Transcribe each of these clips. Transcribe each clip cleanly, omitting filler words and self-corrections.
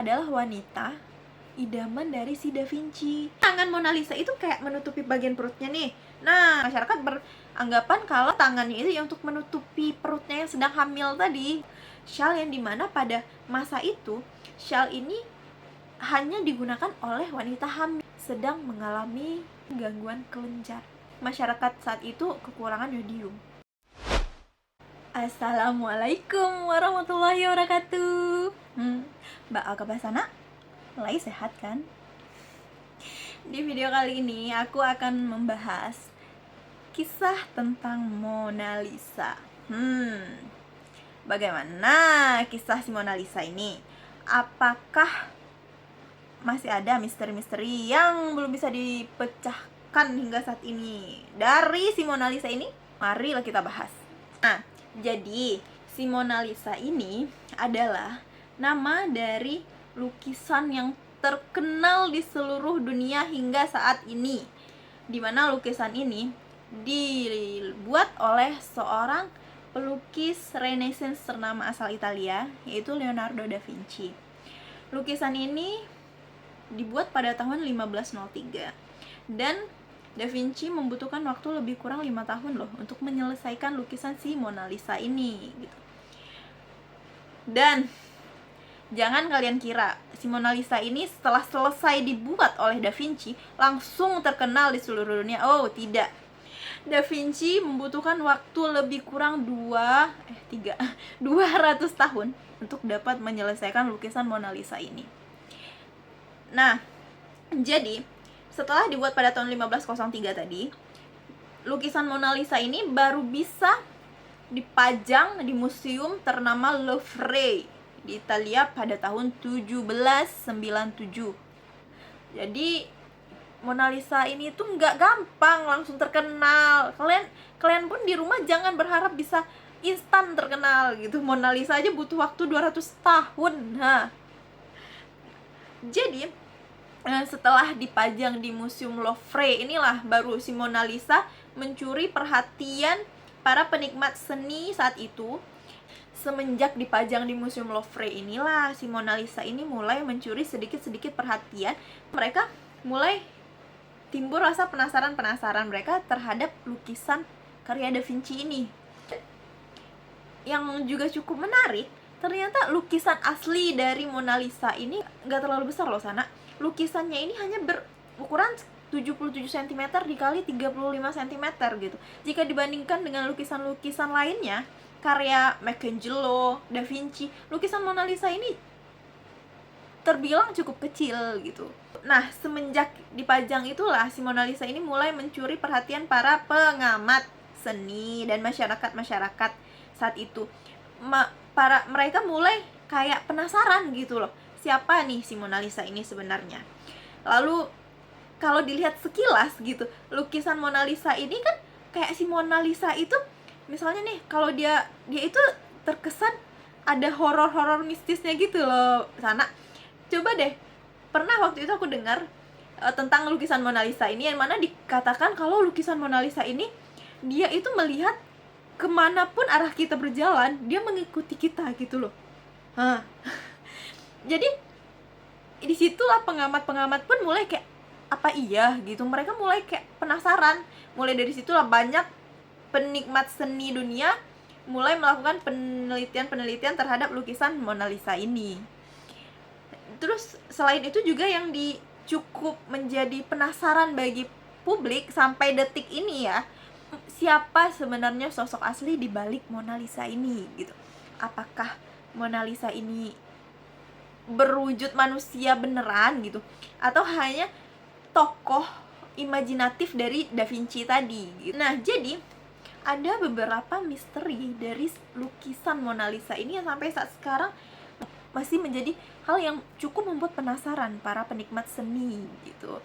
adalah wanita idaman dari si Da Vinci. Tangan Mona Lisa itu kayak menutupi bagian perutnya nih. Nah, masyarakat beranggapan kalau tangannya itu untuk menutupi perutnya yang sedang hamil tadi. Shawl yang dimana pada masa itu, shawl ini hanya digunakan oleh wanita hamil sedang mengalami gangguan kelenjar. Masyarakat saat itu kekurangan yodium. Assalamualaikum warahmatullahi wabarakatuh. Mbak Alkabasana, mulai sehat kan? Di video kali ini aku akan membahas kisah tentang Mona Lisa. Bagaimana kisah si Mona Lisa ini? Apakah masih ada misteri-misteri yang belum bisa dipecahkan hingga saat ini dari si Mona Lisa ini? Marilah kita bahas. Nah, jadi si Mona Lisa ini adalah nama dari lukisan yang terkenal di seluruh dunia hingga saat ini, dimana lukisan ini dibuat oleh seorang pelukis Renaissance ternama asal Italia, yaitu Leonardo da Vinci. Lukisan ini dibuat pada tahun 1503 dan Da Vinci membutuhkan waktu lebih kurang 5 tahun loh untuk menyelesaikan lukisan si Mona Lisa ini gitu. Dan jangan kalian kira si Mona Lisa ini setelah selesai dibuat oleh Da Vinci langsung terkenal di seluruh dunia. Oh, tidak. Da Vinci membutuhkan waktu lebih kurang 200 tahun untuk dapat menyelesaikan lukisan Mona Lisa ini. Nah, jadi setelah dibuat pada tahun 1503 tadi, lukisan Mona Lisa ini baru bisa dipajang di museum ternama Louvre di Italia pada tahun 1797. Jadi Mona Lisa ini tuh nggak gampang langsung terkenal. Kalian pun di rumah jangan berharap bisa instan terkenal gitu. Mona Lisa aja butuh waktu 200 tahun. Jadi setelah dipajang di Museum Louvre inilah baru si Mona Lisa mencuri perhatian para penikmat seni saat itu. Semenjak dipajang di Museum Louvre inilah si Mona Lisa ini mulai mencuri sedikit-sedikit perhatian. Mereka mulai timbul rasa penasaran mereka terhadap lukisan karya Da Vinci ini. Yang juga cukup menarik, ternyata lukisan asli dari Mona Lisa ini nggak terlalu besar loh, Sana. Lukisannya ini hanya berukuran 77 cm dikali 35 cm gitu. Jika dibandingkan dengan lukisan-lukisan lainnya, karya Michelangelo, Da Vinci, lukisan Mona Lisa ini terbilang cukup kecil gitu. Nah, semenjak dipajang itulah si Mona Lisa ini mulai mencuri perhatian para pengamat seni dan masyarakat saat itu. Mereka mulai kayak penasaran gitu loh, siapa nih si Mona Lisa ini sebenarnya. Lalu kalau dilihat sekilas gitu, lukisan Mona Lisa ini kan kayak si Mona Lisa itu misalnya nih, kalau dia itu terkesan ada horor mistisnya gitu loh, Sana. Coba deh, pernah waktu itu aku dengar tentang lukisan Mona Lisa ini, yang mana dikatakan kalau lukisan Mona Lisa ini dia itu melihat kemanapun arah kita berjalan, dia mengikuti kita gitu loh. Jadi disitulah pengamat pun mulai kayak, apa iya gitu, mereka mulai kayak penasaran. Mulai dari situlah banyak penikmat seni dunia mulai melakukan penelitian terhadap lukisan Mona Lisa ini. Terus selain itu juga yang cukup menjadi penasaran bagi publik sampai detik ini ya, siapa sebenarnya sosok asli di balik Mona Lisa ini gitu. Apakah Mona Lisa ini berwujud manusia beneran gitu, atau hanya tokoh imajinatif dari Da Vinci tadi gitu. Nah, jadi ada beberapa misteri dari lukisan Mona Lisa ini yang sampai saat sekarang masih menjadi hal yang cukup membuat penasaran para penikmat seni gitu.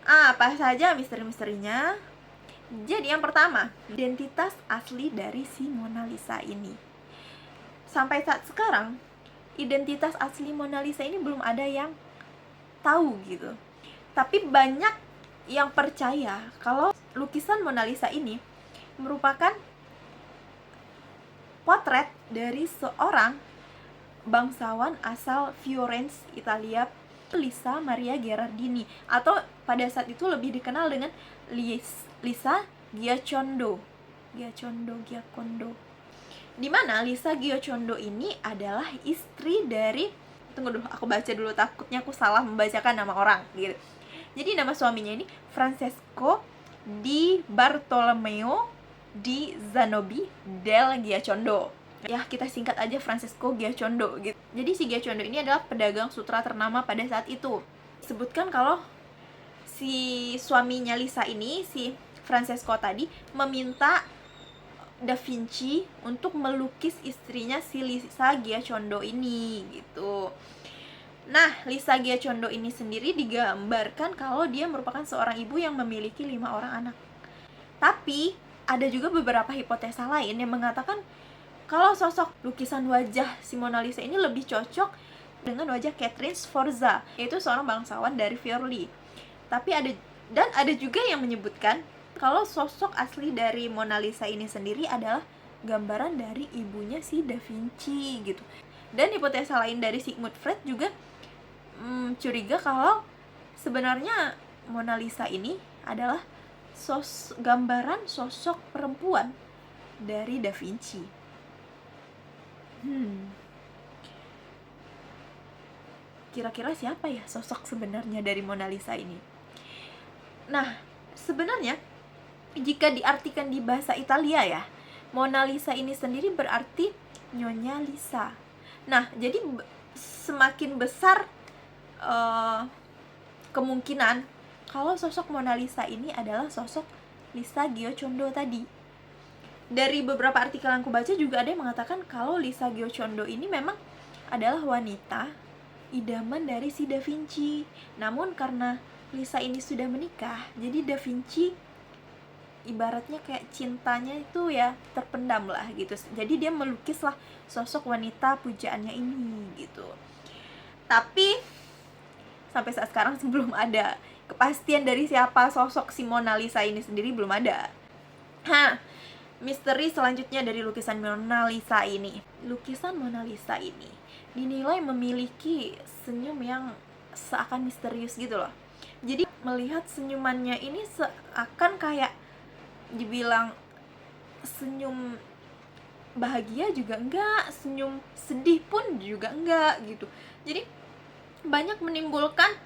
Apa saja misteri-misterinya? Jadi yang pertama, identitas asli dari si Mona Lisa ini. Sampai saat sekarang, identitas asli Mona Lisa ini belum ada yang tahu gitu. Tapi banyak yang percaya kalau lukisan Mona Lisa ini merupakan potret dari seorang bangsawan asal Florence, Italia, Lisa Maria Gherardini, atau pada saat itu lebih dikenal dengan Lisa Giacondo. Dimana Lisa Giacondo ini adalah istri dari, tunggu dulu, aku baca dulu, takutnya aku salah membacakan nama orang gitu. Jadi nama suaminya ini Francesco di Bartolomeo di Zanobi del Giacondo. Ya, kita singkat aja Francesco Giacondo gitu. Jadi si Giacondo ini adalah pedagang sutra ternama pada saat itu. Sebutkan kalau si suaminya Lisa ini, si Francesco tadi, meminta Da Vinci untuk melukis istrinya si Lisa Giacondo ini gitu. Nah, Lisa Giacondo ini sendiri digambarkan kalau dia merupakan seorang ibu yang memiliki 5 orang anak. Tapi ada juga beberapa hipotesa lain yang mengatakan kalau sosok lukisan wajah si Mona Lisa ini lebih cocok dengan wajah Catherine Sforza, yaitu seorang bangsawan dari Friuli. Tapi ada juga yang menyebutkan kalau sosok asli dari Mona Lisa ini sendiri adalah gambaran dari ibunya si Da Vinci gitu. Dan hipotesa lain dari Sigmund Freud juga curiga kalau sebenarnya Mona Lisa ini adalah gambaran sosok perempuan dari Da Vinci. Kira-kira siapa ya sosok sebenarnya dari Mona Lisa ini? Nah, sebenarnya jika diartikan di bahasa Italia ya, Mona Lisa ini sendiri berarti Nyonya Lisa. Nah, jadi semakin besar kemungkinan kalau sosok Mona Lisa ini adalah sosok Lisa Giacondo tadi. Dari beberapa artikel yang aku baca juga ada yang mengatakan kalau Lisa Giacondo ini memang adalah wanita idaman dari si Da Vinci. Namun karena Lisa ini sudah menikah, jadi Da Vinci ibaratnya kayak cintanya itu ya terpendam lah gitu. Jadi dia melukislah sosok wanita pujaannya ini gitu. Tapi sampai saat sekarang belum ada kepastian dari siapa sosok si Mona Lisa ini sendiri, belum ada. Misteri selanjutnya dari lukisan Mona Lisa ini. Lukisan Mona Lisa ini dinilai memiliki senyum yang seakan misterius gitu loh. Jadi melihat senyumannya ini seakan kayak dibilang senyum bahagia juga enggak, senyum sedih pun juga enggak gitu. Jadi banyak menimbulkan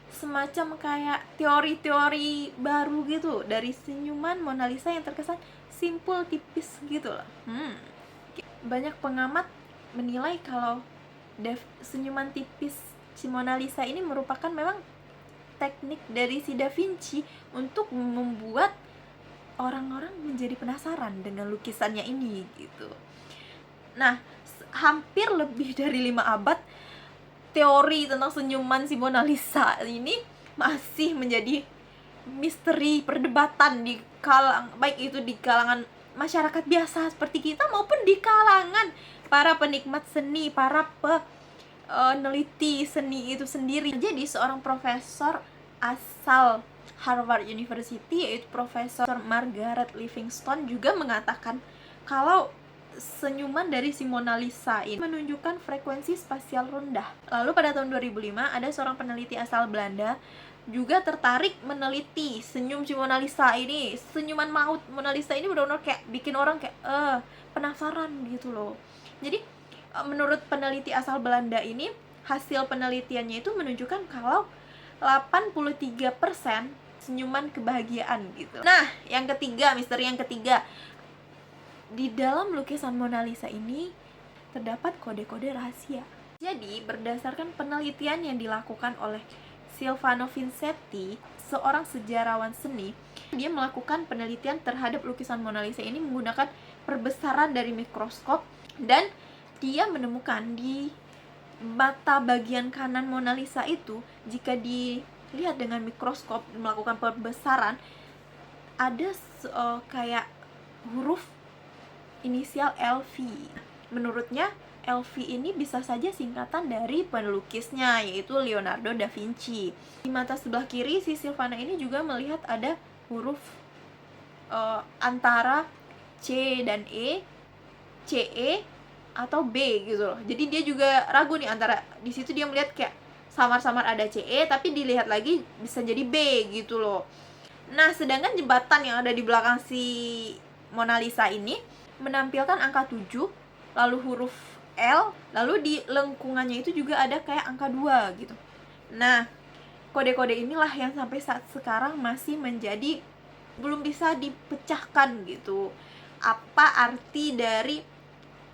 semacam kayak teori-teori baru gitu dari senyuman Mona Lisa yang terkesan simpul, tipis gitu loh. Banyak pengamat menilai kalau senyuman tipis si Mona Lisa ini merupakan memang teknik dari si Da Vinci untuk membuat orang-orang menjadi penasaran dengan lukisannya ini gitu. Nah, hampir lebih dari 5 abad teori tentang senyuman si Mona Lisa ini masih menjadi misteri perdebatan di baik itu di kalangan masyarakat biasa seperti kita maupun di kalangan para penikmat seni, para peneliti seni itu sendiri. Jadi seorang profesor asal Harvard University, yaitu Profesor Margaret Livingstone, juga mengatakan kalau senyuman dari si Mona Lisa ini menunjukkan frekuensi spasial rendah. Lalu pada tahun 2005 ada seorang peneliti asal Belanda juga tertarik meneliti senyum si Mona Lisa ini. Senyuman maut Mona Lisa ini benar-benar kayak bikin orang kayak penasaran gitu loh. Jadi menurut peneliti asal Belanda ini, hasil penelitiannya itu menunjukkan kalau 83% senyuman kebahagiaan gitu. Nah, yang ketiga, misteri yang ketiga, di dalam lukisan Mona Lisa ini terdapat kode-kode rahasia. Jadi, berdasarkan penelitian yang dilakukan oleh Silvano Vincetti, seorang sejarawan seni, dia melakukan penelitian terhadap lukisan Mona Lisa ini menggunakan perbesaran dari mikroskop, dan dia menemukan di mata bagian kanan Mona Lisa itu, jika dilihat dengan mikroskop melakukan perbesaran, ada kayak huruf inisial LV. Menurutnya LV ini bisa saja singkatan dari pelukisnya, yaitu Leonardo da Vinci. Di mata sebelah kiri si Silvana ini juga melihat ada huruf antara C dan E, CE atau B gitu loh. Jadi dia juga ragu nih antara, di situ dia melihat kayak samar-samar ada CE, tapi dilihat lagi bisa jadi B gitu loh. Nah, sedangkan jembatan yang ada di belakang si Mona Lisa ini menampilkan angka 7, lalu huruf L, lalu di lengkungannya itu juga ada kayak angka 2 gitu. Nah, kode-kode inilah yang sampai saat sekarang masih menjadi belum bisa dipecahkan gitu. Apa arti dari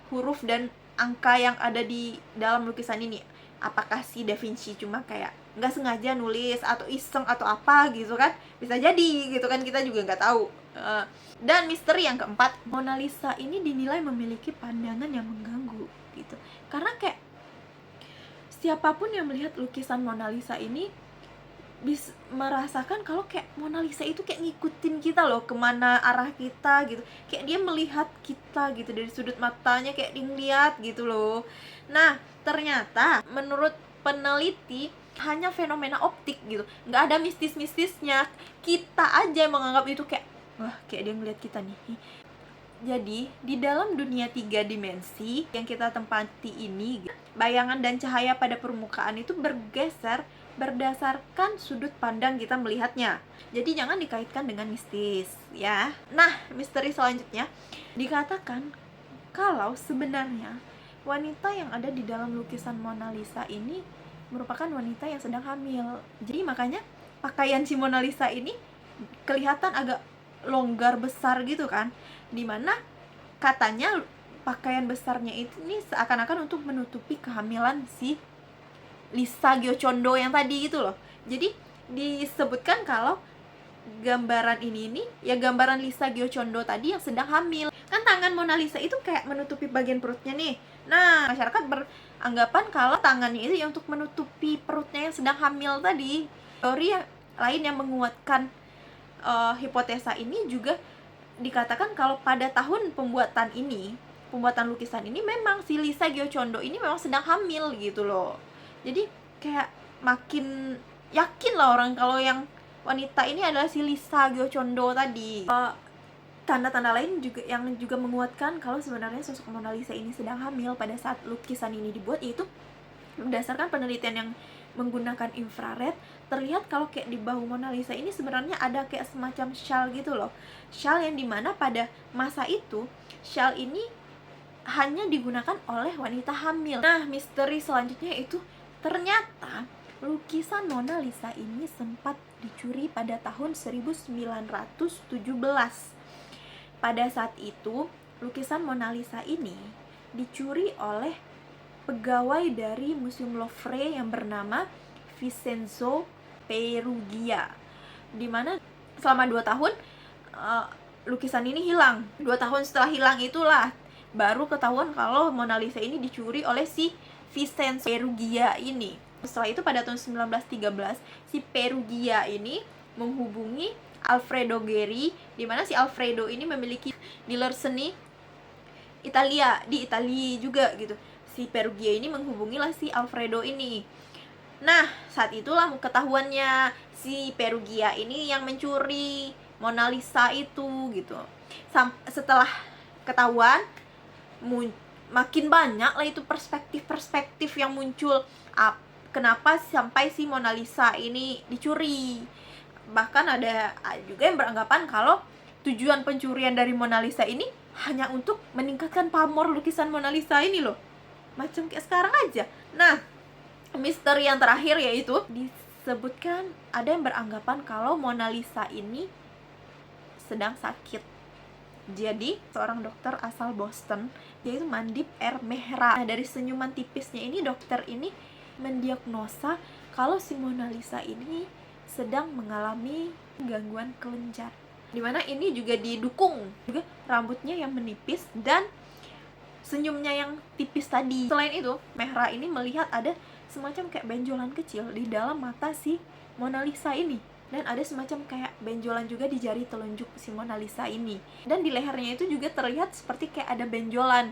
huruf dan angka yang ada di dalam lukisan ini? Apakah si Da Vinci cuma kayak nggak sengaja nulis atau iseng atau apa gitu kan? Bisa jadi gitu kan, kita juga nggak tahu. Dan misteri yang keempat, Mona Lisa ini dinilai memiliki pandangan yang mengganggu gitu. Karena kayak siapapun yang melihat lukisan Mona Lisa ini bisa merasakan kalau kayak Mona Lisa itu kayak ngikutin kita loh, kemana arah kita gitu. Kayak dia melihat kita gitu, dari sudut matanya kayak dia ngeliat gitu loh. Nah, ternyata menurut peneliti hanya fenomena optik gitu, nggak ada mistis-mistisnya. Kita aja menganggap itu kayak, wah kayak dia ngeliat kita nih. Jadi, di dalam dunia 3 dimensi yang kita tempati ini, bayangan dan cahaya pada permukaan itu bergeser berdasarkan sudut pandang kita melihatnya. Jadi jangan dikaitkan dengan mistis, ya. Nah, misteri selanjutnya dikatakan kalau sebenarnya wanita yang ada di dalam lukisan Mona Lisa ini merupakan wanita yang sedang hamil. Jadi makanya pakaian si Mona Lisa ini kelihatan agak longgar besar gitu kan, dimana katanya pakaian besarnya itu nih seakan-akan untuk menutupi kehamilan si Lisa Giocondo yang tadi gitu loh. Jadi disebutkan kalau gambaran ini ya gambaran Lisa Giocondo tadi yang sedang hamil. Kan tangan Mona Lisa itu kayak menutupi bagian perutnya nih. Nah, masyarakat beranggapan kalau tangannya itu ya untuk menutupi perutnya yang sedang hamil tadi. Teori lain yang menguatkan hipotesa ini juga dikatakan kalau pada tahun pembuatan lukisan ini memang si Lisa Giocondo ini memang sedang hamil gitu loh. Jadi kayak makin yakin lah orang kalau yang wanita ini adalah si Lisa Giocondo tadi. Tanda-tanda lain juga yang juga menguatkan kalau sebenarnya sosok Mona Lisa ini sedang hamil pada saat lukisan ini dibuat, yaitu berdasarkan penelitian yang menggunakan infrared, terlihat kalau kayak di bahu Mona Lisa ini sebenarnya ada kayak semacam shawl gitu loh. Shawl yang dimana pada masa itu shawl ini hanya digunakan oleh wanita hamil. Nah, misteri selanjutnya itu ternyata lukisan Mona Lisa ini sempat dicuri pada tahun 1917. Pada saat itu, lukisan Mona Lisa ini dicuri oleh pegawai dari Museum Louvre yang bernama Vincenzo Perugia, dimana selama 2 tahun lukisan ini hilang. 2 tahun setelah hilang itulah baru ketahuan kalau Mona Lisa ini dicuri oleh si Vincenzo Perugia ini. Setelah itu pada tahun 1913 si Perugia ini menghubungi Alfredo Geri, dimana si Alfredo ini memiliki dealer seni Italia di Italia juga gitu. Si Perugia ini menghubungilah si Alfredo ini. Nah, saat itulah ketahuannya si Perugia ini yang mencuri Mona Lisa itu gitu. Setelah ketahuan, makin banyak lah itu perspektif-perspektif yang muncul. Kenapa sampai si Mona Lisa ini dicuri? Bahkan ada juga yang beranggapan kalau tujuan pencurian dari Mona Lisa ini hanya untuk meningkatkan pamor lukisan Mona Lisa ini loh. Macam kayak sekarang aja. Nah, misteri yang terakhir yaitu disebutkan ada yang beranggapan kalau Mona Lisa ini sedang sakit. Jadi, seorang dokter asal Boston, yaitu Mandip R. Mehra. Nah, dari senyuman tipisnya ini, dokter ini mendiagnosa kalau si Mona Lisa ini sedang mengalami gangguan kelenjar. Dimana ini juga didukung juga rambutnya yang menipis dan senyumnya yang tipis tadi. Selain itu, Mehra ini melihat ada semacam kayak benjolan kecil di dalam mata si Mona Lisa ini. Dan ada semacam kayak benjolan juga di jari telunjuk si Mona Lisa ini. Dan di lehernya itu juga terlihat seperti kayak ada benjolan.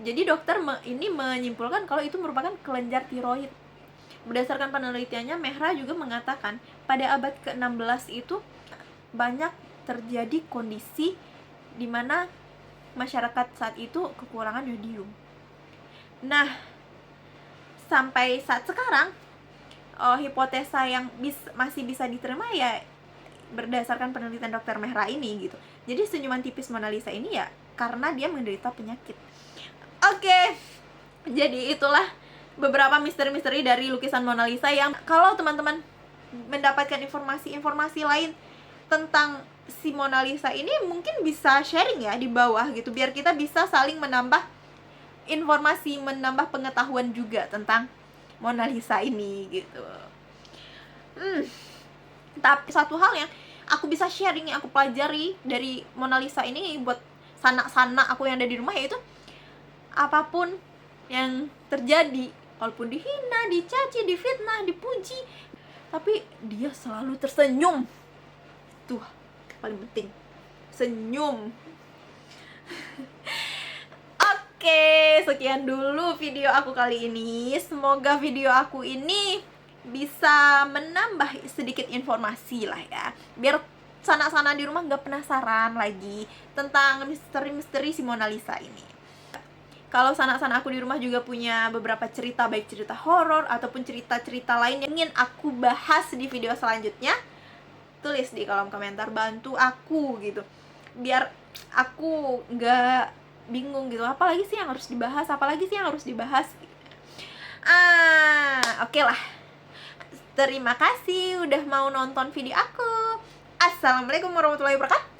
Jadi dokter ini menyimpulkan kalau itu merupakan kelenjar tiroid. Berdasarkan penelitiannya, Mehra juga mengatakan pada abad ke-16 itu banyak terjadi kondisi di mana masyarakat saat itu kekurangan yodium. Nah, sampai saat sekarang hipotesa yang masih bisa diterima ya berdasarkan penelitian Dr. Mehra ini gitu. Jadi senyuman tipis Mona Lisa ini ya karena dia menderita penyakit. Oke, jadi itulah beberapa misteri-misteri dari lukisan Mona Lisa yang kalau teman-teman mendapatkan informasi-informasi lain tentang si Mona Lisa ini mungkin bisa sharing ya di bawah gitu, biar kita bisa saling menambah informasi, menambah pengetahuan juga tentang Mona Lisa ini gitu. Tapi satu hal yang aku bisa sharing, yang aku pelajari dari Mona Lisa ini buat sanak-sanak aku yang ada di rumah, yaitu apapun yang terjadi, walaupun dihina, dicaci, difitnah, dipuji, tapi dia selalu tersenyum. Itu paling penting, senyum. Oke, sekian dulu video aku kali ini. Semoga video aku ini bisa menambah sedikit informasi lah ya, biar sanak-sanak di rumah nggak penasaran lagi tentang misteri-misteri si Mona Lisa ini. Kalau sanak-sanak aku di rumah juga punya beberapa cerita, baik cerita horor ataupun cerita-cerita lain yang ingin aku bahas di video selanjutnya, tulis di kolom komentar, bantu aku gitu, biar aku nggak bingung gitu, apalagi sih yang harus dibahas gitu. Oke lah. Terima kasih udah mau nonton video aku. Assalamualaikum warahmatullahi wabarakatuh.